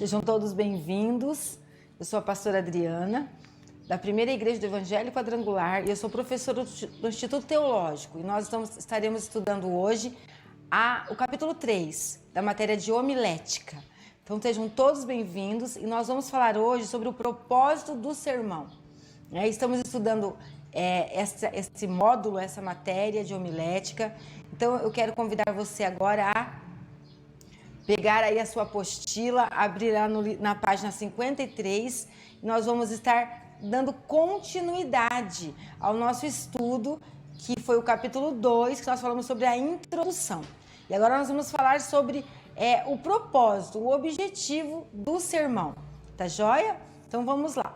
Sejam todos bem-vindos. Eu sou a pastora Adriana, da Primeira Igreja do Evangelho Quadrangular, e eu sou professora do Instituto Teológico. E nós estaremos estudando hoje o capítulo 3 da matéria de homilética. Então sejam todos bem-vindos e nós vamos falar hoje sobre o propósito do sermão. Estamos estudando esse módulo, essa matéria de homilética. Então eu quero convidar você agora a pegar aí a sua apostila, abrir lá na página 53, e nós vamos estar dando continuidade ao nosso estudo, que foi o capítulo 2, que nós falamos sobre a introdução. E agora nós vamos falar sobre o propósito, o objetivo do sermão. Tá joia? Então vamos lá.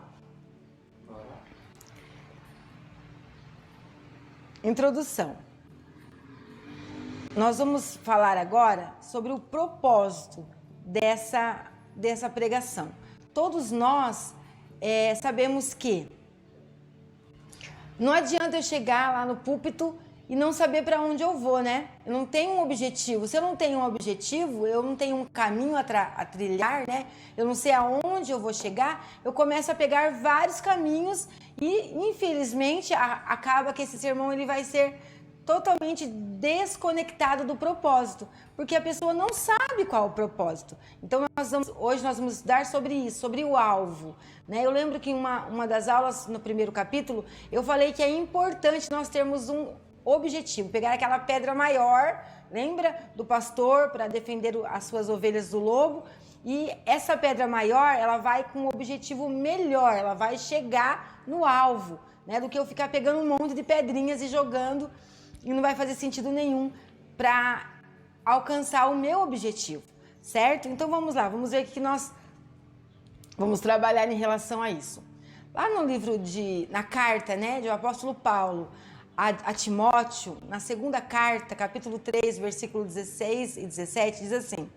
Introdução. Nós vamos falar agora sobre o propósito dessa pregação. Todos nós sabemos que não adianta eu chegar lá no púlpito e não saber para onde eu vou, né? Eu não tenho um objetivo. Se eu não tenho um objetivo, eu não tenho um caminho a trilhar, né? Eu não sei aonde eu vou chegar, eu começo a pegar vários caminhos e, infelizmente, acaba que esse sermão ele vai ser totalmente desconectado do propósito, porque a pessoa não sabe qual é o propósito. Então, hoje nós vamos estudar sobre isso, sobre o alvo, né? Eu lembro que em uma das aulas, no primeiro capítulo, eu falei que é importante nós termos um objetivo, pegar aquela pedra maior, lembra do pastor para defender as suas ovelhas do lobo? E essa pedra maior, ela vai com um objetivo melhor, ela vai chegar no alvo, né? Do que eu ficar pegando um monte de pedrinhas e jogando, e não vai fazer sentido nenhum para alcançar o meu objetivo, certo? Então vamos lá, vamos ver o que nós vamos trabalhar em relação a isso. Lá no livro na carta, né, do apóstolo Paulo a Timóteo, na segunda carta, capítulo 3, versículo 16 e 17, diz assim: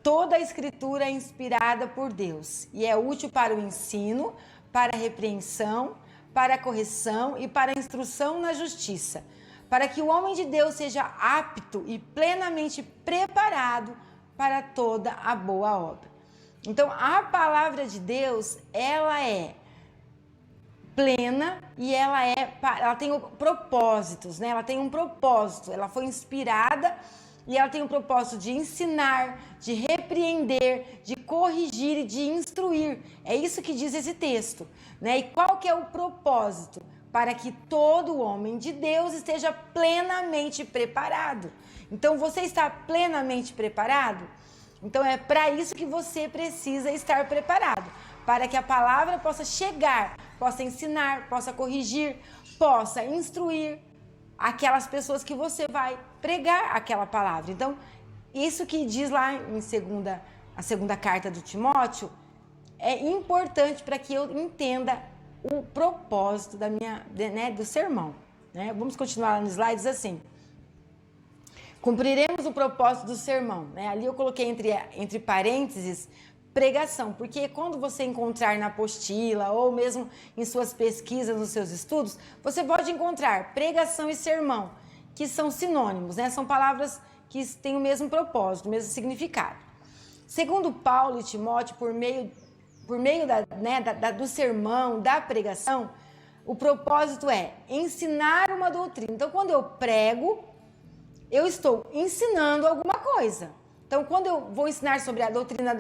toda a escritura é inspirada por Deus e é útil para o ensino, para a repreensão, para a correção e para a instrução na justiça, para que o homem de Deus seja apto e plenamente preparado para toda a boa obra. Então, a palavra de Deus, ela é plena e ela tem propósitos, né? Ela tem um propósito, ela foi inspirada e ela tem o propósito de ensinar, de repreender, de corrigir e de instruir. É isso que diz esse texto, né? E qual que é o propósito? Para que todo homem de Deus esteja plenamente preparado. Então, você está plenamente preparado? Então, é para isso que você precisa estar preparado. Para que a palavra possa chegar, possa ensinar, possa corrigir, possa instruir aquelas pessoas que você vai pregar aquela palavra. Então, isso que diz lá em a segunda carta do Timóteo é importante para que eu entenda o propósito do sermão, né? Vamos continuar lá no slide, diz assim: cumpriremos o propósito do sermão, né? Ali eu coloquei entre parênteses pregação, porque quando você encontrar na apostila ou mesmo em suas pesquisas, nos seus estudos, você pode encontrar pregação e sermão, que são sinônimos, né? São palavras que têm o mesmo propósito, o mesmo significado. Segundo Paulo e Timóteo, por meio do sermão, da pregação, o propósito é ensinar uma doutrina. Então, quando eu prego, eu estou ensinando alguma coisa. Então, quando eu vou ensinar sobre a doutrina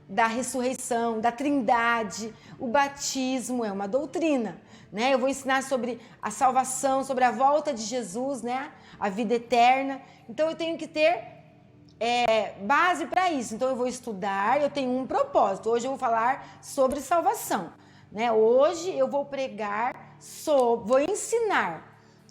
da ressurreição, da trindade, o batismo é uma doutrina, né? Eu vou ensinar sobre a salvação, sobre a volta de Jesus, né? A vida eterna. Então, eu tenho que ter base para isso. Então eu vou estudar, eu tenho um propósito. Hoje eu vou falar sobre salvação, né? Hoje eu vou pregar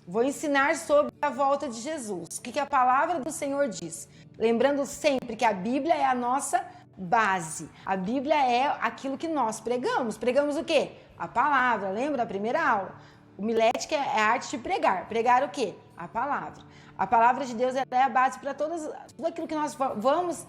vou ensinar sobre a volta de Jesus. O que a palavra do Senhor diz? Lembrando sempre que a Bíblia é a nossa base. A Bíblia é aquilo que nós pregamos. Pregamos o quê? A palavra. Lembra da primeira aula? Homilética é a arte de pregar. Pregar o quê? A palavra. A palavra de Deus é a base para tudo aquilo que nós vamos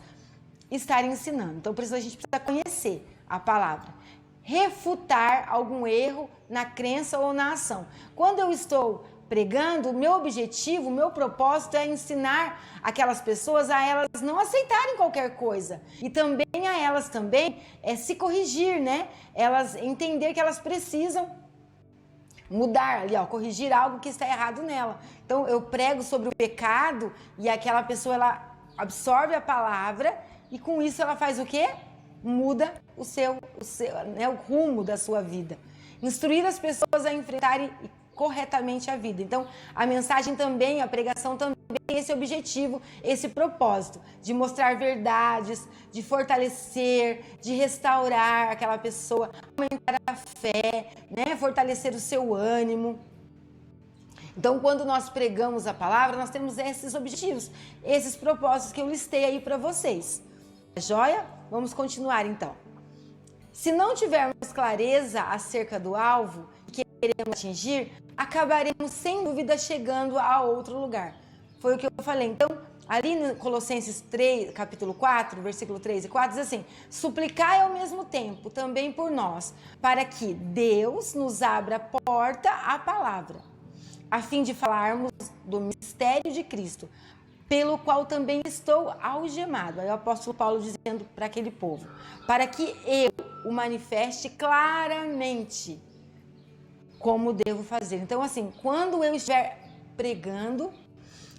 estar ensinando. Então, por isso a gente precisa conhecer a palavra. Refutar algum erro na crença ou na ação. Quando eu estou pregando, o meu objetivo, o meu propósito é ensinar aquelas pessoas a elas não aceitarem qualquer coisa. E também a elas também se corrigir, né? Elas entender que elas precisam mudar ali, ó, corrigir algo que está errado nela. Então eu prego sobre o pecado e aquela pessoa ela absorve a palavra e com isso ela faz o quê? Muda né, o rumo da sua vida. Instruir as pessoas a enfrentarem corretamente a vida. Então, a mensagem também, a pregação também tem esse objetivo, esse propósito de mostrar verdades, de fortalecer, de restaurar aquela pessoa, aumentar a fé, né? Fortalecer o seu ânimo. Então, quando nós pregamos a palavra, nós temos esses objetivos, esses propósitos que eu listei aí para vocês. Joia? Vamos continuar então. Se não tivermos clareza acerca do alvo que queremos atingir, acabaremos sem dúvida chegando a outro lugar. Foi o que eu falei. Então, ali no Colossenses 3, capítulo 4, versículo 3 e 4, diz assim: suplicai ao mesmo tempo também por nós, para que Deus nos abra a porta à palavra, a fim de falarmos do mistério de Cristo, pelo qual também estou algemado. Aí o apóstolo Paulo dizendo para aquele povo, para que eu o manifeste claramente como devo fazer. Então, assim, quando eu estiver pregando,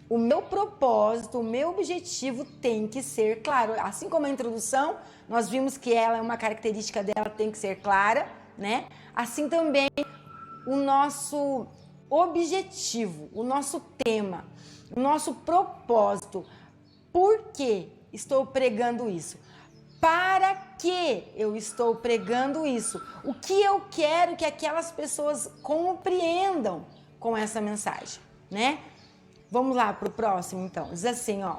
o meu propósito, o meu objetivo tem que ser claro. Assim como a introdução, nós vimos que ela é uma característica dela, tem que ser clara, né? Assim também o nosso objetivo, o nosso tema, o nosso propósito. Por que estou pregando isso? Para que eu estou pregando isso? O que eu quero que aquelas pessoas compreendam com essa mensagem, né? Vamos lá para o próximo, então. Diz assim, ó.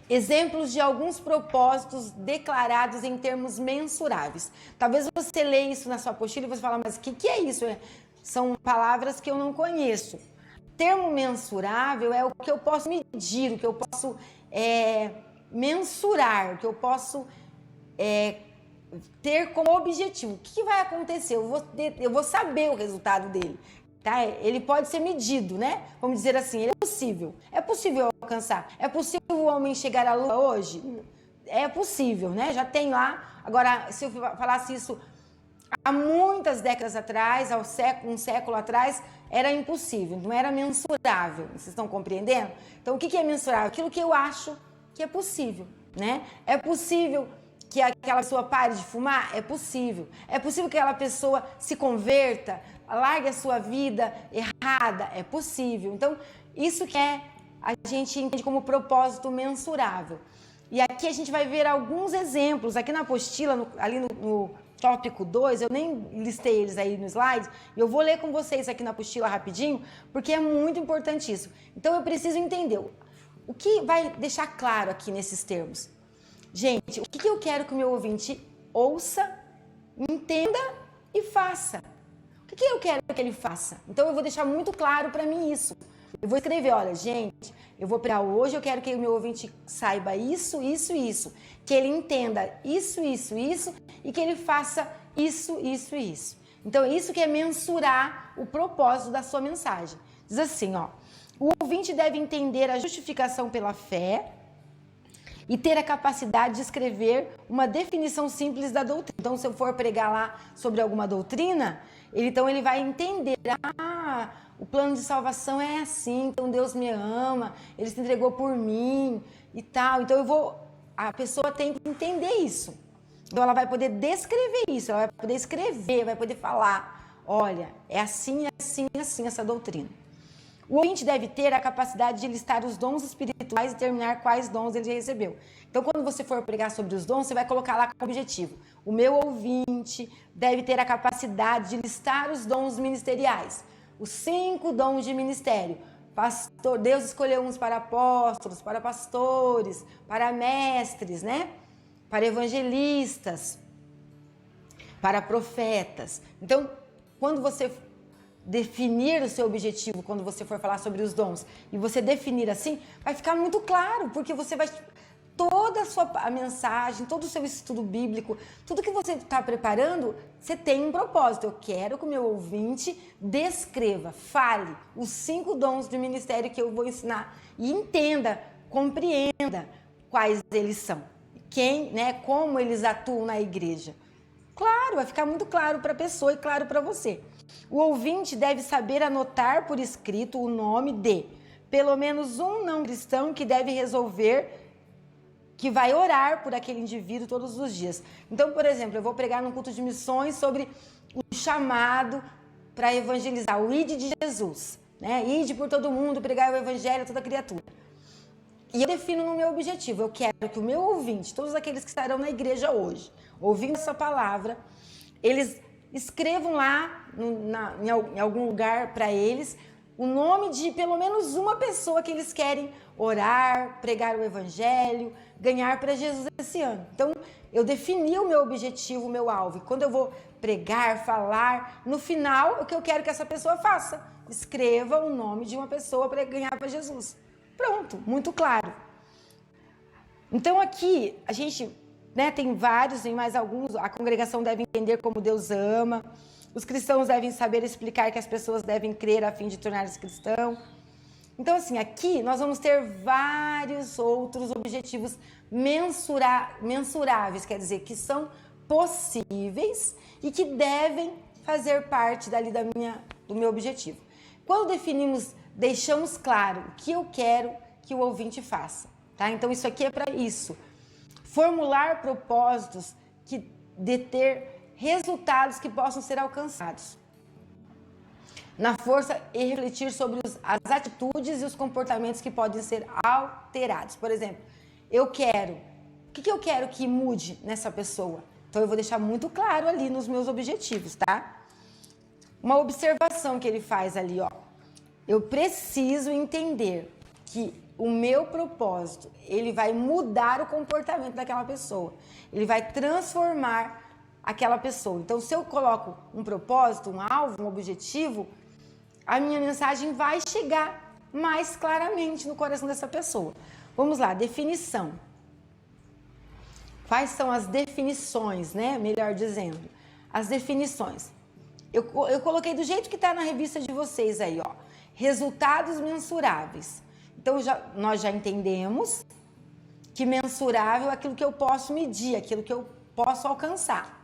Exemplos de alguns propósitos declarados em termos mensuráveis. Talvez você leia isso na sua apostila e você fala, mas o que é isso? São palavras que eu não conheço. Termo mensurável é o que eu posso medir, o que eu posso mensurar, o que eu posso ter como objetivo. O que vai acontecer? Eu vou saber o resultado dele. Tá? Ele pode ser medido, né? Vamos dizer assim, ele é possível. É possível alcançar. É possível o homem chegar à lua hoje? É possível, né? Já tem lá. Agora, se eu falasse isso há muitas décadas atrás, um século atrás, era impossível, não era mensurável. Vocês estão compreendendo? Então, o que é mensurável? Aquilo que eu acho que é possível, né? É possível que aquela pessoa pare de fumar? É possível. É possível que aquela pessoa se converta, largue a sua vida errada? É possível. Então, isso que a gente entende como propósito mensurável. E aqui a gente vai ver alguns exemplos. Aqui na apostila, ali no tópico 2, eu nem listei eles aí no slide, e eu vou ler com vocês aqui na apostila rapidinho, porque é muito importante isso. Então, eu preciso entender o que vai deixar claro aqui nesses termos. Gente, o que eu quero que o meu ouvinte ouça, entenda e faça? O que eu quero que ele faça? Então, eu vou deixar muito claro para mim isso. Eu vou escrever, olha, gente, eu vou pregar hoje, eu quero que o meu ouvinte saiba isso, isso e isso. Que ele entenda isso, isso, isso e que ele faça isso, isso e isso. Então, isso que é mensurar o propósito da sua mensagem. Diz assim, ó, o ouvinte deve entender a justificação pela fé e ter a capacidade de escrever uma definição simples da doutrina. Então, se eu for pregar lá sobre alguma doutrina, ele vai entender, o plano de salvação é assim, então Deus me ama, Ele se entregou por mim e tal. Então, a pessoa tem que entender isso. Então, ela vai poder descrever isso, ela vai poder escrever, vai poder falar, olha, é assim, assim, assim essa doutrina. O ouvinte deve ter a capacidade de listar os dons espirituais e determinar quais dons ele recebeu. Então, quando você for pregar sobre os dons, você vai colocar lá como objetivo. O meu ouvinte deve ter a capacidade de listar os dons ministeriais. Os 5 dons de ministério. Deus escolheu uns para apóstolos, para pastores, para mestres, né? Para evangelistas, para profetas. Então, quando você definir o seu objetivo, quando você for falar sobre os dons, e você definir assim, vai ficar muito claro, porque você vai toda a mensagem, todo o seu estudo bíblico, tudo que você está preparando, você tem um propósito. Eu quero que o meu ouvinte descreva, fale os 5 dons do ministério que eu vou ensinar e entenda, compreenda quais eles são, quem, né, como eles atuam na igreja. Claro, vai ficar muito claro para a pessoa e claro para você. O ouvinte deve saber anotar por escrito o nome de pelo menos um não cristão que deve resolver, que vai orar por aquele indivíduo todos os dias. Então, por exemplo, eu vou pregar num culto de missões sobre o chamado para evangelizar, o ide de Jesus, né? Ide por todo mundo, pregar o evangelho a toda criatura. E eu defino no meu objetivo, eu quero que o meu ouvinte, todos aqueles que estarão na igreja hoje, ouvindo essa palavra, eles escrevam lá em algum lugar para eles o nome de pelo menos uma pessoa que eles querem orar, pregar o evangelho, ganhar para Jesus esse ano. Então, eu defini o meu objetivo, o meu alvo. E quando eu vou pregar, falar, no final, o que eu quero que essa pessoa faça? Escreva o nome de uma pessoa para ganhar para Jesus. Pronto, muito claro. Então, aqui, a gente, né, tem vários, tem mais alguns. A congregação deve entender como Deus ama. Os cristãos devem saber explicar que as pessoas devem crer a fim de tornar-se cristão. Então, assim, aqui nós vamos ter vários outros objetivos mensuráveis, quer dizer, que são possíveis e que devem fazer parte dali do meu objetivo. Quando definimos, deixamos claro o que eu quero que o ouvinte faça, tá? Então, isso aqui é para isso. Formular propósitos de ter resultados que possam ser alcançados. Na força e refletir sobre as atitudes e os comportamentos que podem ser alterados. Por exemplo, o que eu quero que mude nessa pessoa? Então eu vou deixar muito claro ali nos meus objetivos, tá? Uma observação que ele faz ali, ó. Eu preciso entender que o meu propósito, ele vai mudar o comportamento daquela pessoa. Ele vai transformar aquela pessoa. Então, se eu coloco um propósito, um alvo, um objetivo, a minha mensagem vai chegar mais claramente no coração dessa pessoa. Vamos lá, definição. Quais são as definições, né? Melhor dizendo, as definições. Eu coloquei do jeito que está na revista de vocês aí, ó. Resultados mensuráveis. Então, nós já entendemos que mensurável é aquilo que eu posso medir, aquilo que eu posso alcançar.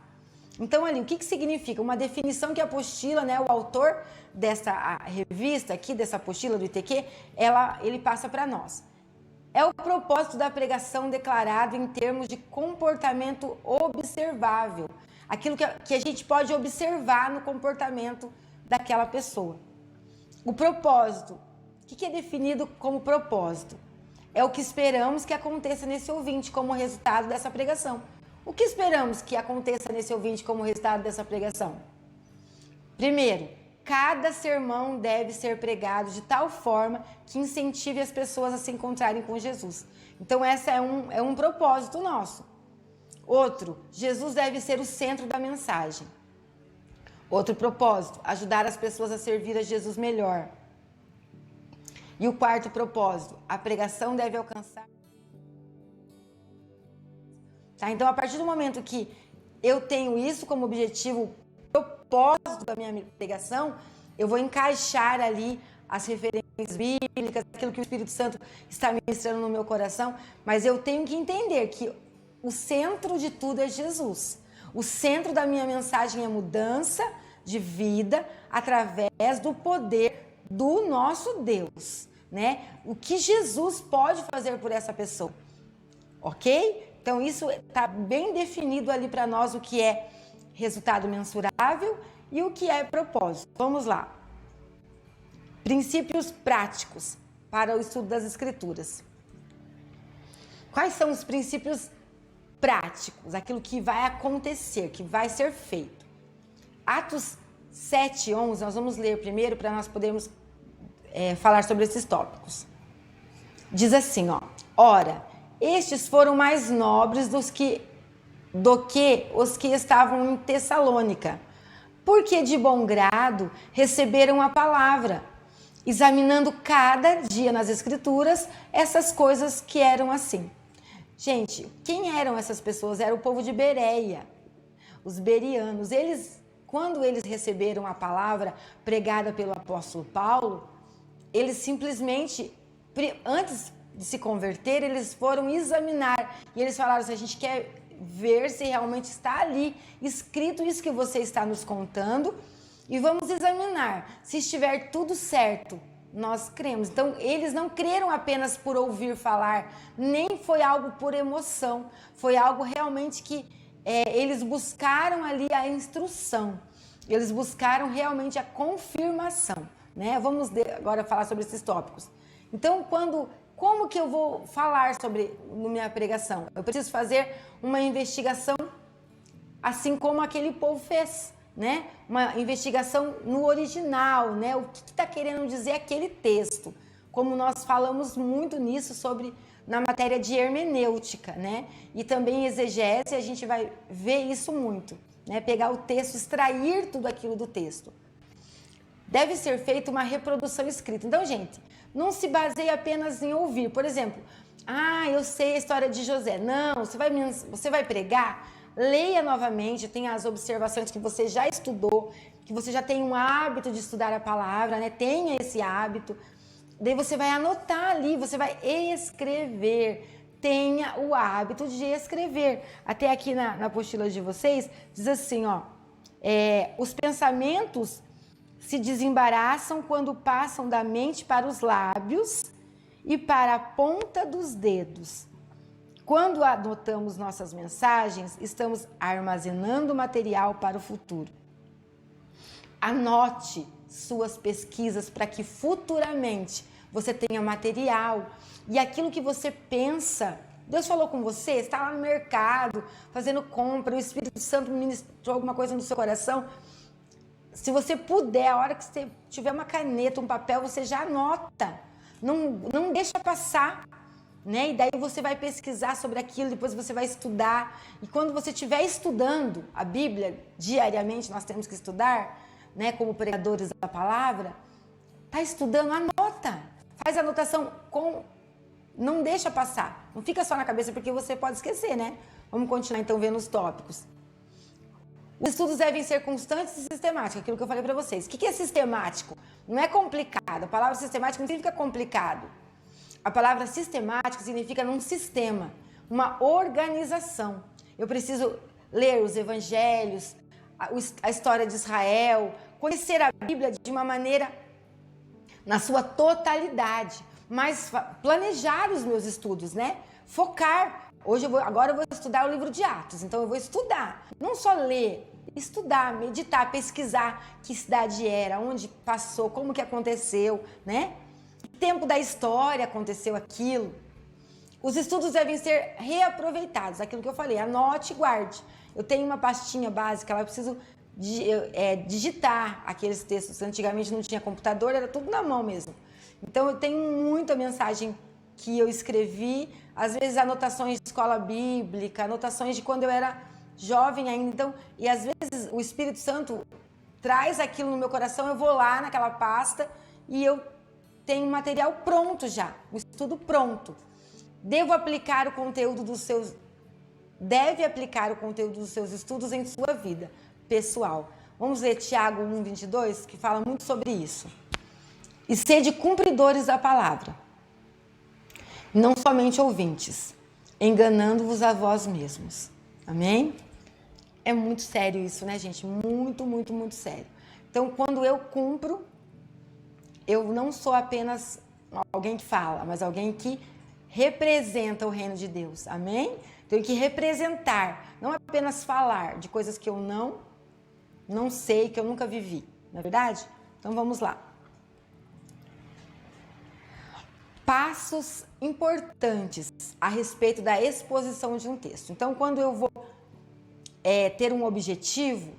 Então, ali, o que significa? Uma definição que a apostila, né, o autor dessa revista aqui, dessa apostila do ITQ, ele passa para nós. É o propósito da pregação declarado em termos de comportamento observável. Aquilo que a gente pode observar no comportamento daquela pessoa. O propósito. O que é definido como propósito? É o que esperamos que aconteça nesse ouvinte como resultado dessa pregação. O que esperamos que aconteça nesse ouvinte como resultado dessa pregação? Primeiro, cada sermão deve ser pregado de tal forma que incentive as pessoas a se encontrarem com Jesus. Então, esse é um propósito nosso. Outro, Jesus deve ser o centro da mensagem. Outro propósito, ajudar as pessoas a servir a Jesus melhor. E o quarto propósito, a pregação deve alcançar... Tá? Então, a partir do momento que eu tenho isso como objetivo, propósito da minha pregação, eu vou encaixar ali as referências bíblicas, aquilo que o Espírito Santo está ministrando no meu coração, mas eu tenho que entender que o centro de tudo é Jesus. O centro da minha mensagem é mudança de vida através do poder do nosso Deus, né? O que Jesus pode fazer por essa pessoa, ok? Então, isso está bem definido ali para nós, o que é resultado mensurável e o que é propósito. Vamos lá. Princípios práticos para o estudo das Escrituras. Quais são os princípios práticos? Aquilo que vai acontecer, que vai ser feito. Atos 7:11, nós vamos ler primeiro para nós podermos falar sobre esses tópicos. Diz assim, ó. Ora, estes foram mais nobres do que os que estavam em Tessalônica, porque de bom grado receberam a palavra, examinando cada dia nas Escrituras essas coisas que eram assim. Gente, quem eram essas pessoas? Era o povo de Bereia, os berianos. Quando eles receberam a palavra pregada pelo apóstolo Paulo, eles simplesmente, antes de se converter, eles foram examinar. E eles falaram assim, a gente quer ver se realmente está ali escrito isso que você está nos contando e vamos examinar. Se estiver tudo certo, nós cremos. Então, eles não creram apenas por ouvir falar, nem foi algo por emoção, foi algo realmente que eles buscaram ali a instrução, eles buscaram realmente a confirmação, né? Vamos agora falar sobre esses tópicos. Então, como que eu vou falar na minha pregação? Eu preciso fazer uma investigação assim como aquele povo fez, né? Uma investigação no original, né? O que está querendo dizer aquele texto? Como nós falamos muito nisso na matéria de hermenêutica, né? E também exegese, a gente vai ver isso muito, né? Pegar o texto, extrair tudo aquilo do texto. Deve ser feita uma reprodução escrita. Então, gente, não se baseie apenas em ouvir. Por exemplo, eu sei a história de José. Não, você vai pregar, leia novamente, tenha as observações que você já estudou, que você já tem um hábito de estudar a palavra, né? Tenha esse hábito. Daí você vai anotar ali, você vai escrever. Tenha o hábito de escrever. Até aqui na apostila de vocês, diz assim, os pensamentos se desembaraçam quando passam da mente para os lábios e para a ponta dos dedos. Quando anotamos nossas mensagens, estamos armazenando material para o futuro. Anote suas pesquisas para que futuramente você tenha material e aquilo que você pensa. Deus falou com você, está lá no mercado, fazendo compra, o Espírito Santo ministrou alguma coisa no seu coração. Se você puder, a hora que você tiver uma caneta, um papel, você já anota. Não deixa passar, né? E daí você vai pesquisar sobre aquilo, depois você vai estudar. E quando você estiver estudando a Bíblia, diariamente nós temos que estudar, né? Como pregadores da palavra, tá estudando, anota. Faz anotação, não deixa passar. Não fica só na cabeça, porque você pode esquecer, né? Vamos continuar então vendo os tópicos. Os estudos devem ser constantes e sistemáticos, aquilo que eu falei para vocês. O que é sistemático? Não é complicado. A palavra sistemático não significa complicado. A palavra sistemático significa num sistema, uma organização. Eu preciso ler os evangelhos, a história de Israel, conhecer a Bíblia de uma maneira, na sua totalidade, mas planejar os meus estudos, né? Focar. Agora eu vou estudar o livro de Atos, então eu vou estudar, não só ler, estudar, meditar, pesquisar que cidade era, onde passou, como que aconteceu, né? Que tempo da história aconteceu aquilo. Os estudos devem ser reaproveitados, aquilo que eu falei, anote e guarde. Eu tenho uma pastinha básica, lá eu preciso digitar aqueles textos. Antigamente não tinha computador, era tudo na mão mesmo. Então eu tenho muita mensagem que eu escrevi, às vezes anotações de escola bíblica, anotações de quando eu era jovem ainda. Então, e às vezes o Espírito Santo traz aquilo no meu coração, eu vou lá naquela pasta e eu tenho um material pronto já, um estudo pronto. Deve aplicar o conteúdo dos seus estudos em sua vida pessoal. Vamos ler Tiago 1:22, que fala muito sobre isso. E sede cumpridores da palavra, não somente ouvintes, enganando-vos a vós mesmos. Amém? É muito sério isso, né, gente? Muito, muito, muito sério. Então, quando eu cumpro, eu não sou apenas alguém que fala, mas alguém que representa o reino de Deus. Amém? Tenho que representar, não apenas falar de coisas que eu não sei, que eu nunca vivi. Não é verdade? Então, vamos lá. Passos importantes a respeito da exposição de um texto. Então, quando eu vou ter um objetivo,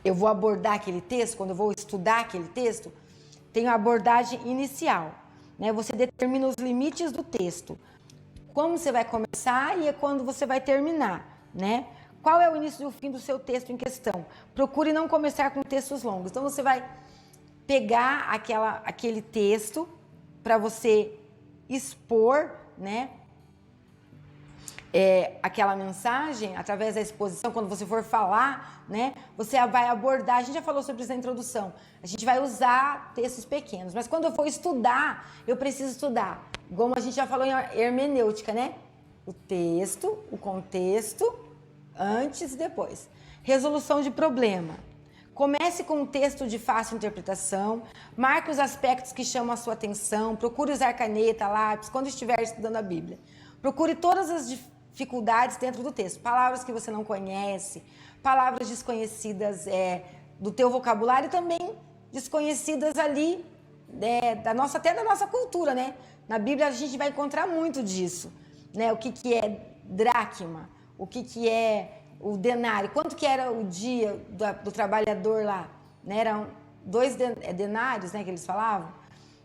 eu vou abordar aquele texto, quando eu vou estudar aquele texto, tem a abordagem inicial, né? Você determina os limites do texto, como você vai começar e quando você vai terminar, né? Qual é o início e o fim do seu texto em questão? Procure não começar com textos longos. Então, você vai pegar aquele texto para você expor, né? aquela mensagem, através da exposição, quando você for falar, né, você vai abordar, a gente já falou sobre isso na introdução, a gente vai usar textos pequenos, mas quando eu for estudar, eu preciso estudar, como a gente já falou em hermenêutica, né? O texto, o contexto, antes e depois. Resolução de problema. Comece com um texto de fácil interpretação, marque os aspectos que chamam a sua atenção, procure usar caneta, lápis, quando estiver estudando a Bíblia. Procure todas as dificuldades dentro do texto, palavras que você não conhece, palavras desconhecidas do teu vocabulário e também desconhecidas ali, até da nossa cultura, né? Na Bíblia a gente vai encontrar muito disso, né? O que é dracma, o que é o denário, quanto que era o dia do trabalhador lá, né? Eram 2 denários, né, que eles falavam.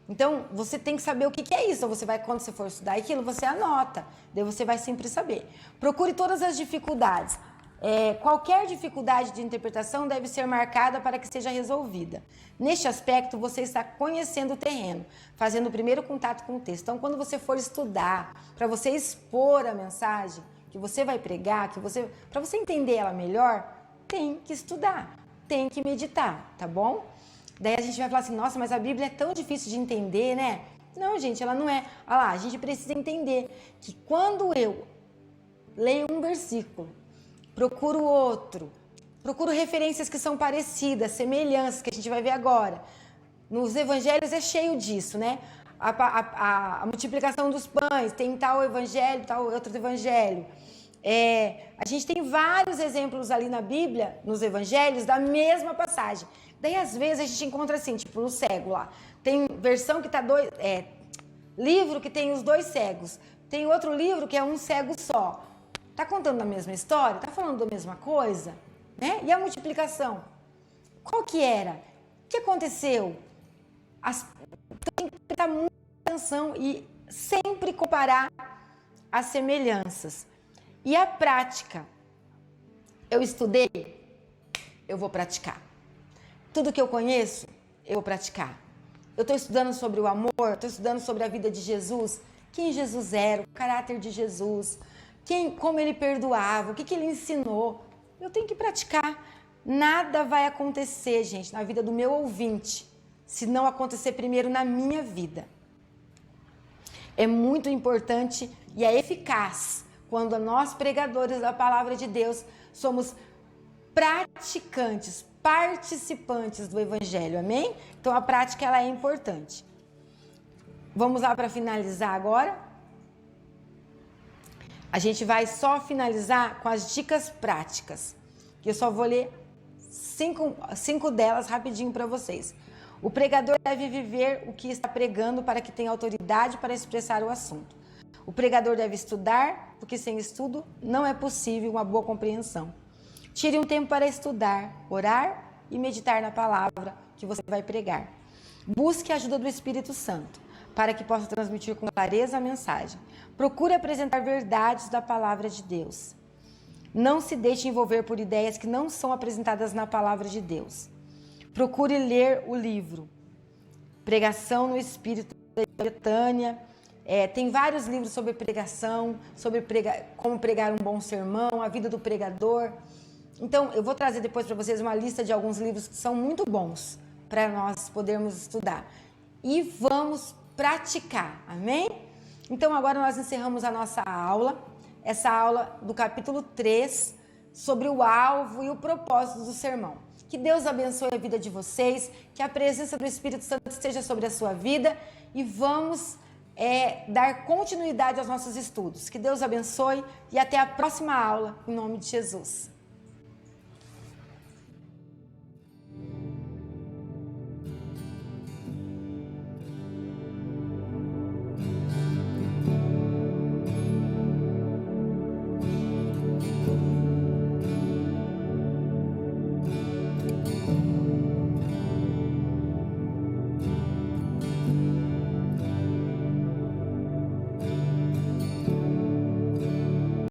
Então, você tem que saber o que é isso. Então, você vai, quando você for estudar aquilo, você anota. Daí você vai sempre saber. Procure todas as dificuldades. Qualquer dificuldade de interpretação deve ser marcada para que seja resolvida. Neste aspecto, você está conhecendo o terreno, fazendo o primeiro contato com o texto. Então, quando você for estudar, para você expor a mensagem que você vai pregar, para você entender ela melhor, tem que estudar, tem que meditar, tá bom? Daí a gente vai falar assim, nossa, mas a Bíblia é tão difícil de entender, né? Não, gente, ela não é. Olha lá, a gente precisa entender que quando eu leio um versículo, procuro outro, procuro referências que são parecidas, semelhanças, que a gente vai ver agora. Nos evangelhos é cheio disso, né? A multiplicação dos pães, tem tal evangelho, tal outro evangelho. A gente tem vários exemplos ali na Bíblia, nos evangelhos, da mesma passagem. Daí, às vezes, a gente encontra assim, tipo no cego lá. Tem versão que tá livro que tem os 2 cegos. Tem outro livro que é um cego só. Tá contando a mesma história? Tá falando da mesma coisa? Né? E a multiplicação? Qual que era? O que aconteceu? Tem que prestar muita atenção e sempre comparar as semelhanças. E a prática? Eu estudei, eu vou praticar. Tudo que eu conheço, eu vou praticar. Eu estou estudando sobre o amor, estou estudando sobre a vida de Jesus, quem Jesus era, o caráter de Jesus, como ele perdoava, o que ele ensinou. Eu tenho que praticar. Nada vai acontecer, gente, na vida do meu ouvinte, se não acontecer primeiro na minha vida. É muito importante e é eficaz quando nós, pregadores da palavra de Deus, somos praticantes, participantes do evangelho, amém? Então a prática ela é importante. Vamos lá para finalizar agora. A gente vai só finalizar com as dicas práticas, que eu só vou ler 5 delas rapidinho para vocês. O pregador deve viver o que está pregando para que tenha autoridade para expressar o assunto. O pregador deve estudar, porque sem estudo não é possível uma boa compreensão. Tire um tempo para estudar, orar e meditar na palavra que você vai pregar. Busque a ajuda do Espírito Santo, para que possa transmitir com clareza a mensagem. Procure apresentar verdades da palavra de Deus. Não se deixe envolver por ideias que não são apresentadas na palavra de Deus. Procure ler o livro Pregação no Espírito da Betânia. Tem vários livros sobre pregação, sobre como pregar um bom sermão, a vida do pregador. Então, eu vou trazer depois para vocês uma lista de alguns livros que são muito bons para nós podermos estudar. E vamos praticar, amém? Então, agora nós encerramos a nossa aula, essa aula do capítulo 3, sobre o alvo e o propósito do sermão. Que Deus abençoe a vida de vocês, que a presença do Espírito Santo esteja sobre a sua vida e vamos dar continuidade aos nossos estudos. Que Deus abençoe e até a próxima aula, em nome de Jesus.